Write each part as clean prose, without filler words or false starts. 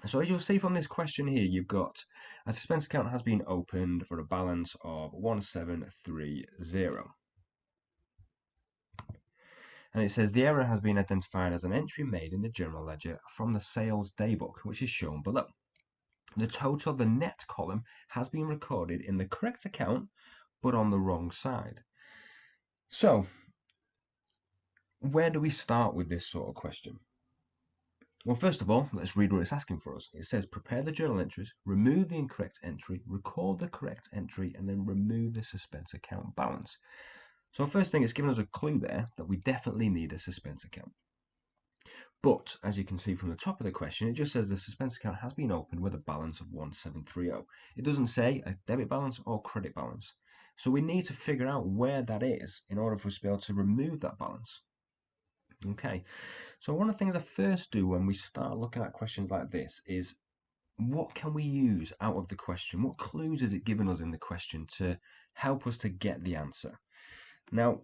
So as you'll see from this question here, you've got a suspense account has been opened for a balance of 1730. And it says the error has been identified as an entry made in the general ledger from the sales daybook, which is shown below. The total of the net column has been recorded in the correct account, but on the wrong side. So, where do we start with this sort of question? Well, first of all, let's read what it's asking for us. It says, prepare the journal entries, remove the incorrect entry, record the correct entry, and then remove the suspense account balance. So first thing, it's given us a clue there that we definitely need a suspense account. But, as you can see from the top of the question, it just says the suspense account has been opened with a balance of 1730. It doesn't say a debit balance or credit balance. So we need to figure out where that is in order for us to be able to remove that balance. Okay, so one of the things I first do when we start looking at questions like this is, what can we use out of the question? What clues is it giving us in the question to help us to get the answer? Now,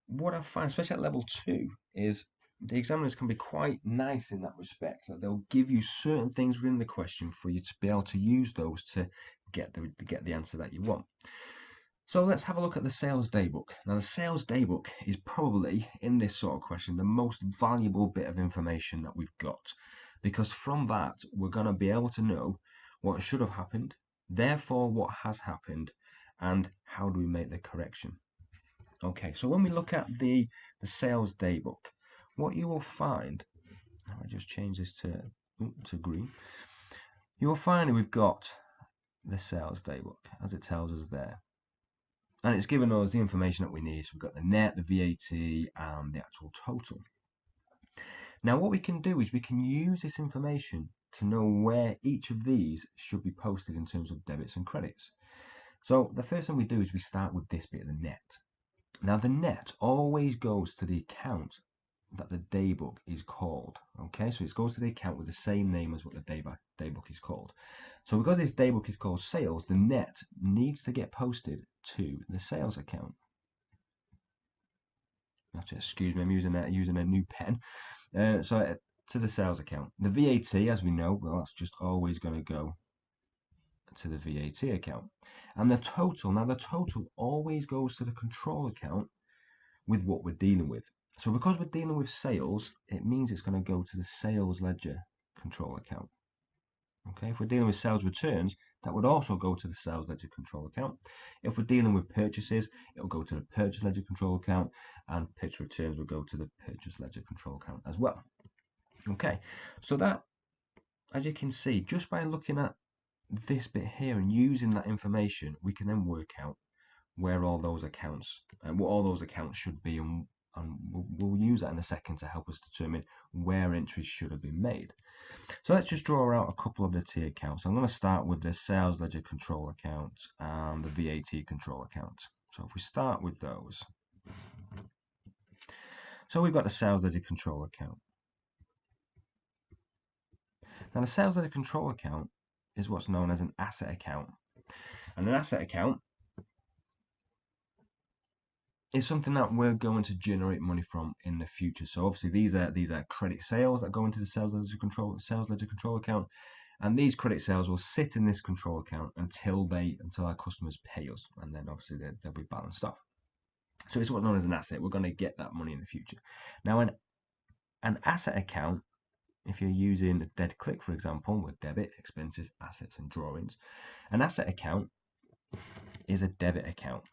what I find, especially at level 2, is the examiners can be quite nice in that respect, that they'll give you certain things within the question for you to be able to use those to get the answer that you want. So let's have a look at the sales daybook. Now, the sales daybook is probably, in this sort of question, the most valuable bit of information that we've got, because from that we're going to be able to know what should have happened, therefore what has happened, and how do we make the correction. Okay, so when we look at the sales daybook, what you will find, I just change this to green, you will find that we've got the sales daybook as it tells us there. And it's given us the information that we need. So we've got the net, the VAT, and the actual total. Now what we can do is we can use this information to know where each of these should be posted in terms of debits and credits. So the first thing we do is we start with this bit, the net. Now the net always goes to the account that the daybook is called. Okay, so it goes to the account with the same name as what the daybook is called. So because this daybook is called sales, the net needs to get posted to the sales account. You have to excuse me, I'm using a new pen. So to the sales account. The VAT, as we know, well, that's just always going to go to the VAT account. And the total, now the total always goes to the control account with what we're dealing with. So because we're dealing with sales, it means it's going to go to the sales ledger control account. Okay, if we're dealing with sales returns, that would also go to the sales ledger control account. If we're dealing with purchases, it'll go to the purchase ledger control account, and pitch returns will go to the purchase ledger control account as well. Okay, so that, as you can see, just by looking at this bit here and using that information, we can then work out where all those accounts and what all those accounts should be, and we'll use that in a second to help us determine where entries should have been made. So let's just draw out a couple of the T accounts. I'm going to start with the sales ledger control account and the VAT control account. So if we start with those, so we've got the sales ledger control account. Now the sales ledger control account is what's known as an asset account, and an asset account is something that we're going to generate money from in the future. So obviously these are credit sales that go into the sales ledger control account, and these credit sales will sit in this control account until our customers pay us, and then obviously they'll be balanced off. So it's what's known as an asset. We're going to get that money in the future. Now an asset account, if you're using a dead click, for example, with debit, expenses, assets, and drawings, an asset account is a debit account.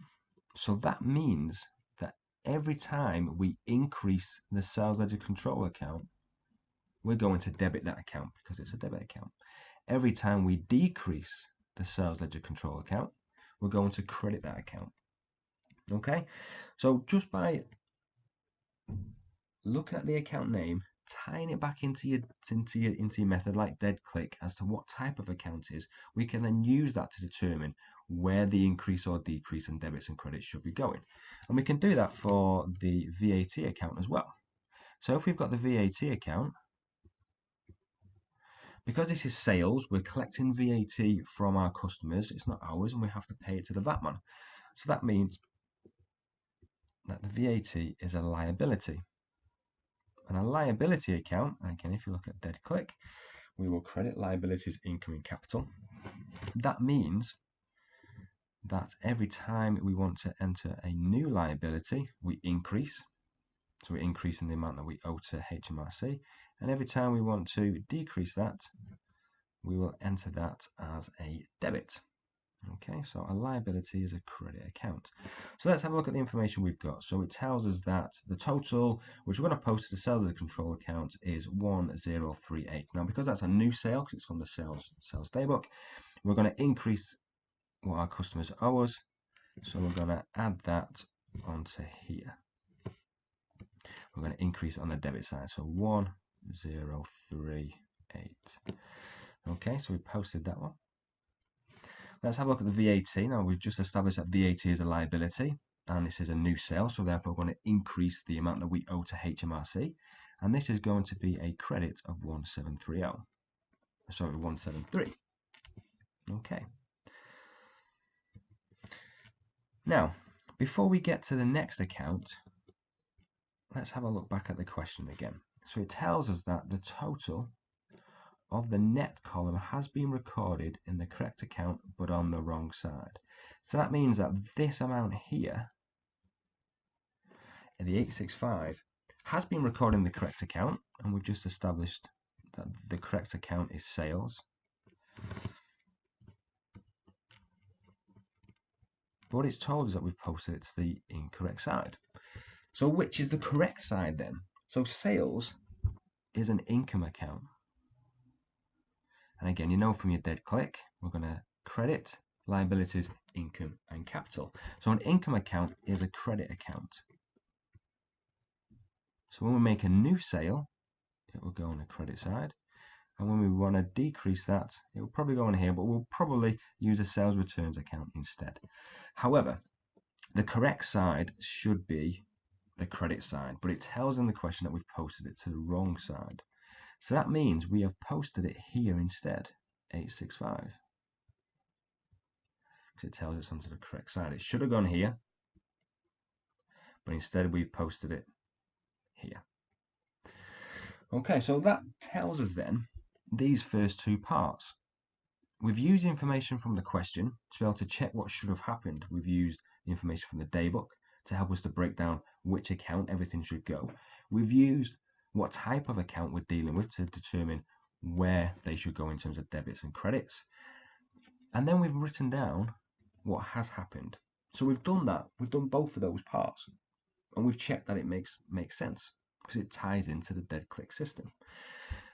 So that means that every time we increase the sales ledger control account, we're going to debit that account because it's a debit account. Every time we decrease the sales ledger control account, we're going to credit that account. Okay, so just by looking at the account name, tying it back into your method like dead click as to what type of account it is, we can then use that to determine where the increase or decrease in debits and credits should be going. And we can do that for the VAT account as well. So if we've got the VAT account, because this is sales, we're collecting VAT from our customers, it's not ours, and we have to pay it to the VAT man. So that means that the VAT is a liability. And a liability account, again, if you look at dead click, we will credit liabilities, income and capital. That means that every time we want to enter a new liability, we increase. So we're increasing the amount that we owe to HMRC. And every time we want to decrease that, we will enter that as a debit. Okay, so a liability is a credit account. So let's have a look at the information we've got. So it tells us that the total, which we're going to post to the sales of the control account, is 1038. Now, because that's a new sale, because it's from the sales daybook, we're going to increase what our customers owe us. So we're going to add that onto here. We're going to increase on the debit side. So 1038. Okay, so we posted that one. Let's have a look at the VAT. Now, we've just established that VAT is a liability, and this is a new sale, so therefore we're going to increase the amount that we owe to HMRC, and this is going to be a credit of 173. Okay. Now, before we get to the next account, let's have a look back at the question again. So it tells us that the total of the net column has been recorded in the correct account but on the wrong side. So that means that this amount here in the 865 has been recorded in the correct account, and we've just established that the correct account is sales. But what it's told us that we've posted it to the incorrect side. So which is the correct side then? So sales is an income account. And again, you know from your dead click, we're going to credit liabilities, income and capital. So an income account is a credit account. So when we make a new sale, it will go on the credit side. And when we want to decrease that, it will probably go on here, but we'll probably use a sales returns account instead. However, the correct side should be the credit side, but it tells in the question that we've posted it to the wrong side. So that means we have posted it here instead, 865. Because it tells us onto the correct side. It should have gone here, but instead we've posted it here. Okay, so that tells us then these first two parts. We've used information from the question to be able to check what should have happened. We've used the information from the daybook to help us to break down which account everything should go. We've used what type of account we're dealing with to determine where they should go in terms of debits and credits. And then we've written down what has happened. So we've done that. We've done both of those parts. And we've checked that it makes sense because it ties into the dead click system.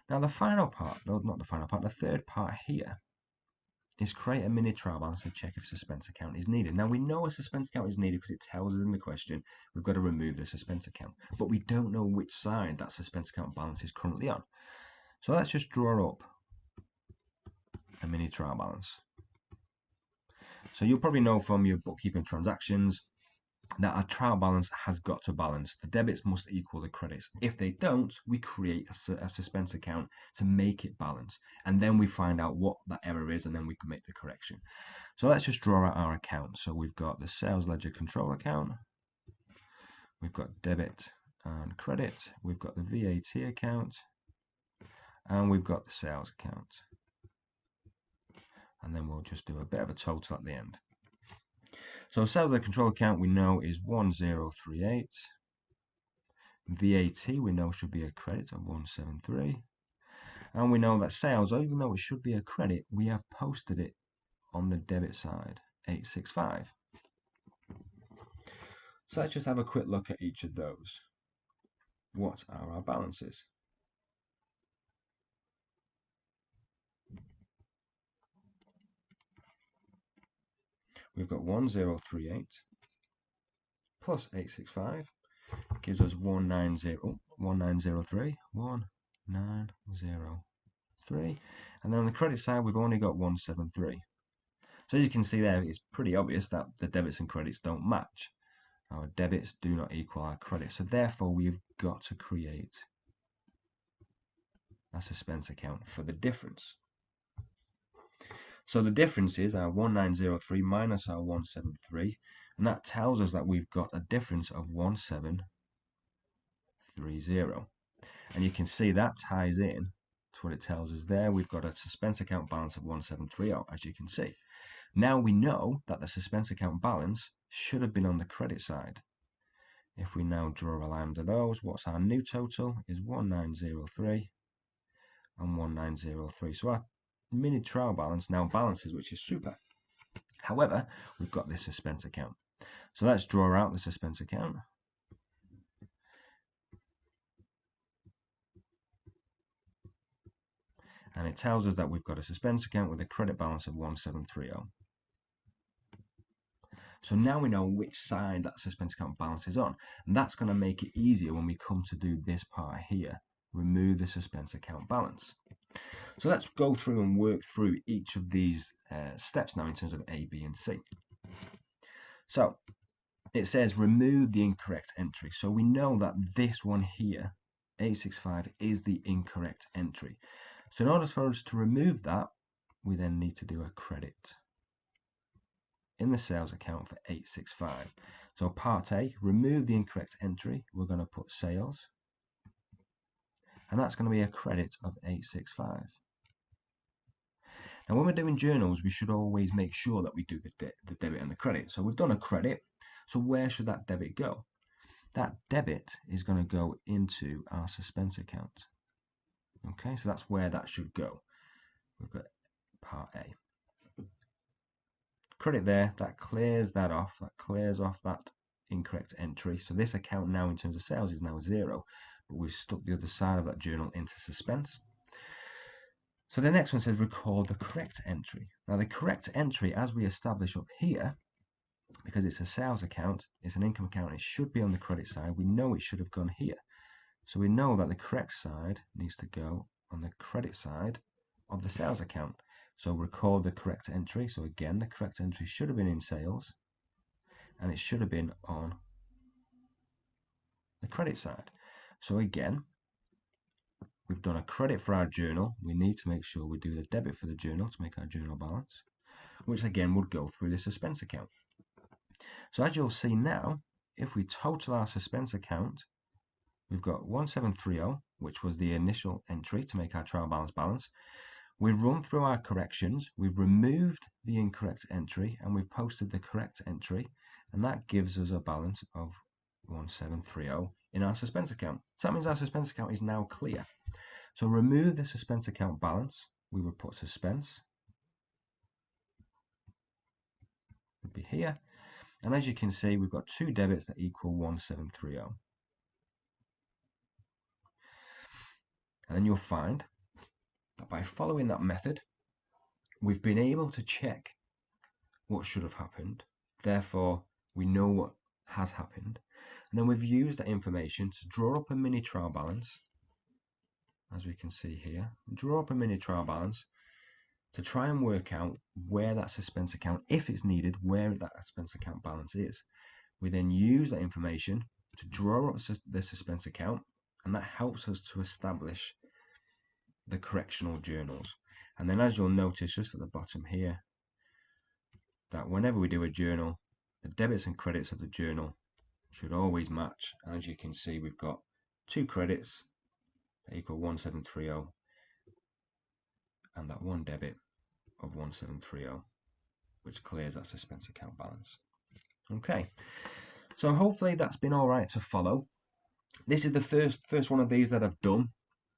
Now the final part, no, not the final part, the third part here is create a mini trial balance to check if a suspense account is needed. Now we know a suspense account is needed because it tells us in the question we've got to remove the suspense account, but we don't know which side that suspense account balance is currently on. So let's just draw up a mini trial balance. So you'll probably know from your bookkeeping transactions that our trial balance has got to balance. The debits must equal the credits. If they don't, we create a suspense account to make it balance. And then we find out what that error is, and then we can make the correction. So let's just draw out our account. So we've got the sales ledger control account. We've got debit and credit. We've got the VAT account. And we've got the sales account. And then we'll just do a bit of a total at the end. So sales ledger control account we know is 1038. VAT we know should be a credit of 173. And we know that sales, even though it should be a credit, we have posted it on the debit side, 865. So let's just have a quick look at each of those. What are our balances? We've got 1038 plus 865 gives us 1903. And then on the credit side, we've only got 173. So as you can see there, it's pretty obvious that the debits and credits don't match. Our debits do not equal our credits. So therefore, we've got to create a suspense account for the difference. So the difference is our 1903 minus our 173, and that tells us that we've got a difference of 1730. And you can see that ties in to that's what it tells us there. We've got a suspense account balance of 1730, as you can see. Now we know that the suspense account balance should have been on the credit side. If we now draw a line under those, what's our new total is 1903 and 1903. So our mini trial balance now balances, which is super. However, we've got this suspense account. So let's draw out the suspense account. And it tells us that we've got a suspense account with a credit balance of 1730. So now we know which side that suspense account balance is on. And that's going to make it easier when we come to do this part here. Remove the suspense account balance. So let's go through and work through each of these steps now in terms of A, B, and C. So it says remove the incorrect entry. So we know that this one here, 865, is the incorrect entry. So in order for us to remove that, we then need to do a credit in the sales account for 865. So part A, remove the incorrect entry. We're going to put sales, and that's going to be a credit of 865. Now when we're doing journals, we should always make sure that we do the debit and the credit. So we've done a credit, so where should that debit go? That debit is going to go into our suspense account. Okay, so that's where that should go. We've got part A. Credit there, that clears that off, that clears off that incorrect entry. So this account now in terms of sales is now 0, but we've stuck the other side of that journal into suspense. So the next one says record the correct entry. Now the correct entry, as we establish up here, because it's a sales account, it's an income account, it should be on the credit side. We know it should have gone here. So we know that the correct side needs to go on the credit side of the sales account. So record the correct entry. So again, the correct entry should have been in sales, and it should have been on the credit side. So again, we've done a credit for our journal. We need to make sure we do the debit for the journal to make our journal balance, which again would go through the suspense account. So as you'll see now, if we total our suspense account, we've got 1730, which was the initial entry to make our trial balance. We've run through our corrections, we've removed the incorrect entry, and we've posted the correct entry, and that gives us a balance of 1730 in our suspense account. So that means our suspense account is now clear. So remove the suspense account balance, we would put suspense, would be here, and as you can see, we've got two debits that equal 1730. And then you'll find that by following that method, we've been able to check what should have happened. Therefore, we know what has happened. And then we've used that information to draw up a mini trial balance, as we can see here. Draw up a mini trial balance to try and work out where that suspense account, if it's needed, where that suspense account balance is. We then use that information to draw up the suspense account, and that helps us to establish the correctional journals. And then as you'll notice just at the bottom here, that whenever we do a journal, the debits and credits of the journal should always match. And as you can see, we've got two credits that equal 1730 and that one debit of 1730, which clears that suspense account balance. Okay, so hopefully that's been all right to follow. This is the first one of these that I've done.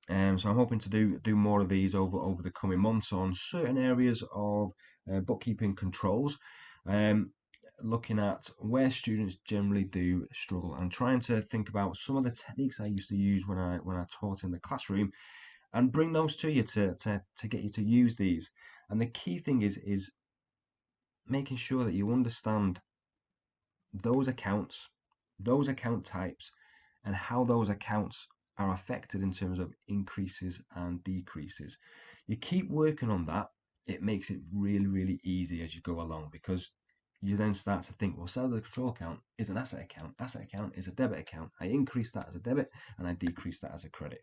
So I'm hoping to do more of these over the coming months on certain areas of bookkeeping controls, looking at where students generally do struggle and trying to think about some of the techniques I used to use when I taught in the classroom and bring those to you to get you to use these. And the key thing is making sure that you understand those accounts, those account types, and how those accounts are affected in terms of increases and decreases. You keep working on that, it makes it really, really easy as you go along, because you then start to think, well, sales of the control account is an asset account is a debit account. I increase that as a debit and I decrease that as a credit.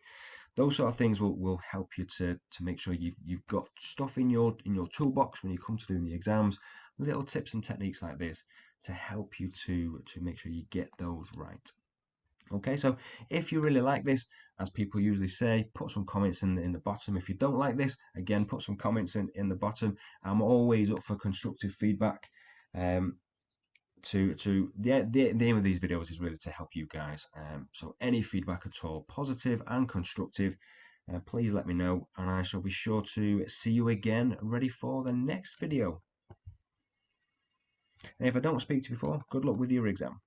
Those sort of things will help you to make sure you've got stuff in your toolbox when you come to doing the exams, little tips and techniques like this to help you to make sure you get those right. Okay, so if you really like this, as people usually say, put some comments in the bottom. If you don't like this, again, put some comments in the bottom. I'm always up for constructive feedback. The aim of these videos is really to help you guys. So any feedback at all, positive and constructive, please let me know, and I shall be sure to see you again ready for the next video. And if I don't speak to you before, good luck with your exam.